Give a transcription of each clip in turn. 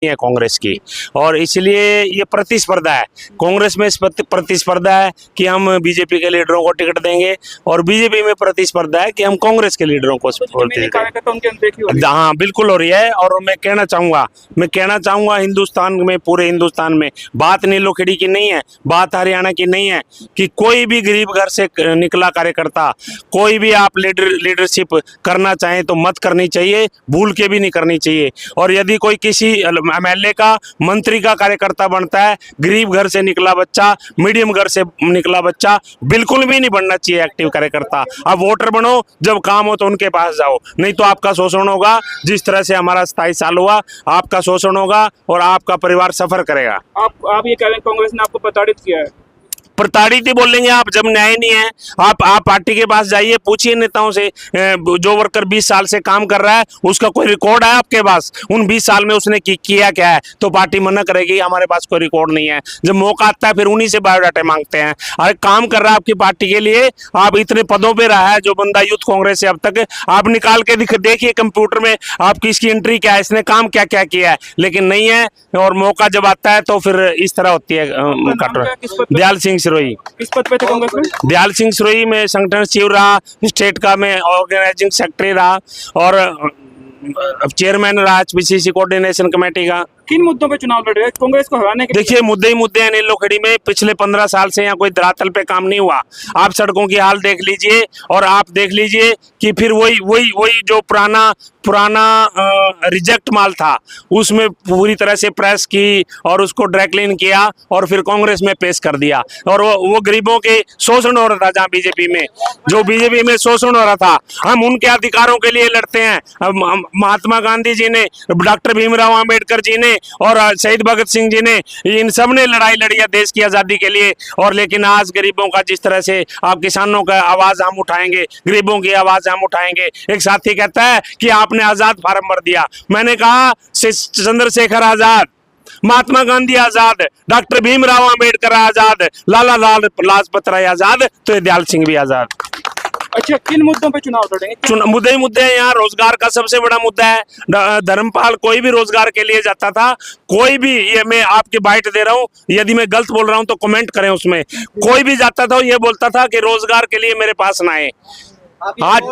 है कांग्रेस की, और इसलिए ये प्रतिस्पर्धा है। कांग्रेस में प्रतिस्पर्धा है कि हम बीजेपी के लीडरों को टिकट देंगे, और बीजेपी में प्रतिस्पर्धा है कि हम कांग्रेस के लीडरों को हाँ बिल्कुल हो रही है। और मैं कहना चाहूंगा हिंदुस्तान में, पूरे हिंदुस्तान में बात नीलो खेड़ी की नहीं है, बात हरियाणा की नहीं है कि कोई भी गरीब घर से निकला कार्यकर्ता, कोई भी आप लीडरशिप करना चाहें तो मत करनी चाहिए, भूल के भी नहीं करनी चाहिए। और यदि कोई किसी एमएलए का, मंत्री का कार्यकर्ता बनता है, गरीब घर से निकला बच्चा, मीडियम घर से निकला बच्चा बिल्कुल भी नहीं बनना चाहिए एक्टिव कार्यकर्ता। आप वोटर बनो, जब काम हो तो उनके पास जाओ, नहीं तो आपका शोषण होगा। जिस तरह से हमारा 27 साल हुआ, आपका शोषण होगा और आपका परिवार सफर करेगा। आप ये कह रहे हैं कांग्रेस ने आपको प्रताड़ित किया है? प्रताड़ित ही बोलेंगे आप जब न्याय नहीं है। आप पार्टी के पास जाइए, पूछिए नेताओं से, जो वर्कर 20 साल से काम कर रहा है उसका कोई रिकॉर्ड है आपके पास? उन 20 साल में उसने किया क्या है? तो पार्टी मना करेगी हमारे पास कोई रिकॉर्ड नहीं है। जब मौका आता है फिर उन्हीं से बायोडाटा मांगते हैं। अरे काम कर रहा है आपकी पार्टी के लिए, आप इतने पदों पे रहा है जो बंदा यूथ कांग्रेस से अब तक, आप निकाल के देखिए कंप्यूटर में आपकी इसकी एंट्री क्या है, इसने काम क्या क्या किया है, लेकिन नहीं है। और मौका जब आता है तो फिर इस तरह होती है। दयाल सिंह सिरोही। किस पद पे थे कांग्रेस में? दयाल सिंह सिरोही में संगठन सचिव रहा, स्टेट का मैं ऑर्गेनाइजिंग सेक्रेटरी रहा, और चेयरमैन रहा पीसीसी कोऑर्डिनेशन कमेटी का। किन मुद्दों पे चुनाव लड़ रहे हैं कांग्रेस को हराने के? देखिए मुद्दे ही मुद्दे हैं नीलो खेड़ी में। पिछले 15 साल से यहाँ कोई धरातल पे काम नहीं हुआ। आप सड़कों की हाल देख लीजिए, और आप देख लीजिए कि फिर वही जो पुराना रिजेक्ट माल था उसमें पूरी तरह से प्रेस की और उसको ड्राई क्लीन किया और फिर कांग्रेस में पेश कर दिया। और वो गरीबों के शोषण हो रहा था, जहाँ बीजेपी में शोषण हो रहा था, हम उनके अधिकारों के लिए लड़ते हैं। महात्मा गांधी जी ने, डॉक्टर भीमराव आम्बेडकर जी ने और शहीद भगत सिंह जी ने, इन सब ने लड़ाई लड़ी है देश की आजादी के लिए। और लेकिन आज गरीबों का, जिस तरह से आप किसानों का आवाज हम उठाएंगे, गरीबों की आवाज हम उठाएंगे। एक साथी कहता है कि आपने आजाद फार्म भर दिया। मैंने कहा चंद्रशेखर आजाद, महात्मा गांधी आजाद, डॉक्टर भीमराव आम्बेडकर आजाद, लाला लाजपत राय आजाद, तो दयाल सिंह भी आजाद। अच्छा, किन मुद्दों पे चुनाव लड़ेंगे? मुद्दे हैं यहाँ। रोजगार का सबसे बड़ा मुद्दा है। धर्मपाल कोई भी रोजगार के लिए जाता था, कोई भी, ये मैं आपकी बाइट दे रहा हूँ, यदि मैं गलत बोल रहा हूँ तो कमेंट करें उसमें। कोई भी जाता था ये बोलता था कि रोजगार के लिए मेरे पास ना आए। आज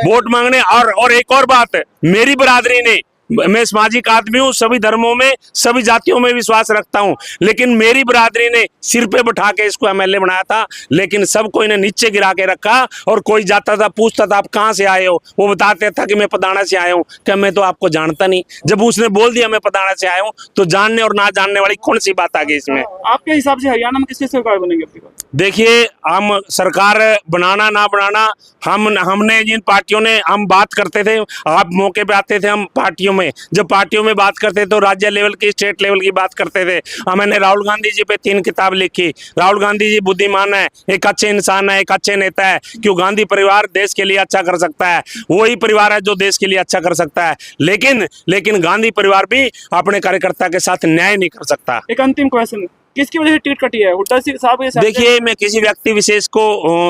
वोट मांगने और एक और बात, मेरी बरादरी ने, मैं सामाजिक आदमी हूँ, सभी धर्मों में, सभी जातियों में विश्वास रखता हूँ, लेकिन मेरी बरादरी ने सिर पे बैठा के इसको एमएलए बनाया था, लेकिन सबको इन्हें नीचे गिरा के रखा। और कोई जाता था, पूछता था आप कहाँ से आए हो, वो बताते था कि मैं पदाना से आया हूँ। क्या मैं तो आपको जानता नहीं? जब उसने बोल दिया मैं पदाना से आया हूँ, तो जानने और ना जानने वाली कौन सी बात आ गई इसमें? आपके हिसाब से हरियाणा में किसकी सरकार बनेगी? देखिए, हम सरकार बनाना ना बनाना, हमने जिन पार्टियों ने, हम बात करते थे, आप मौके पे आते थे, हम पार्टियों में, जब पार्टियों में बात करते तो राज्य लेवल की, स्टेट लेवल की बात करते थे। मैंने राहुल गांधी जी पे 3 किताब लिखी। राहुल गांधी जी बुद्धिमान है, एक अच्छे इंसान है, एक अच्छे नेता है। क्यों? गांधी परिवार देश के लिए अच्छा कर सकता है, वही परिवार है जो देश के लिए अच्छा कर सकता है। लेकिन गांधी परिवार भी अपने कार्यकर्ता के साथ न्याय नहीं कर सकता। एक अंतिम क्वेश्चन, किसकी वजह से टिकट कटी है? हुड्डा साहब? देखिए, मैं किसी व्यक्ति विशेष को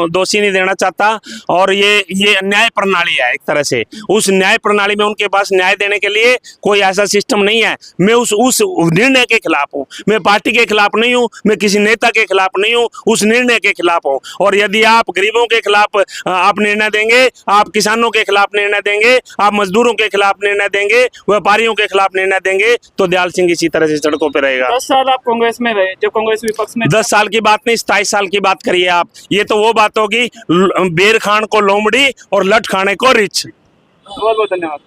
दोषी नहीं देना चाहता, और ये न्याय प्रणाली है एक तरह से। उस न्याय प्रणाली में उनके पास न्याय देने के लिए कोई ऐसा सिस्टम नहीं है। मैं उस निर्णय के खिलाफ हूँ। मैं पार्टी के खिलाफ नहीं हूँ, मैं किसी नेता के खिलाफ नहीं हूँ, उस निर्णय के खिलाफ हूँ। और यदि आप गरीबों के खिलाफ आप निर्णय देंगे, आप किसानों के खिलाफ निर्णय देंगे, आप मजदूरों के खिलाफ निर्णय देंगे, व्यापारियों के खिलाफ निर्णय देंगे, तो दयाल सिंह इसी तरह से सड़कों पर रहेगा। 10 साल आप कांग्रेस में रहे, जब कांग्रेस विपक्ष में। 10 साल की बात नहीं, 27 साल की बात करिए आप। ये तो वो बात होगी, बेर खान को लोमड़ी और लट खाने को रिच। बहुत बहुत धन्यवाद।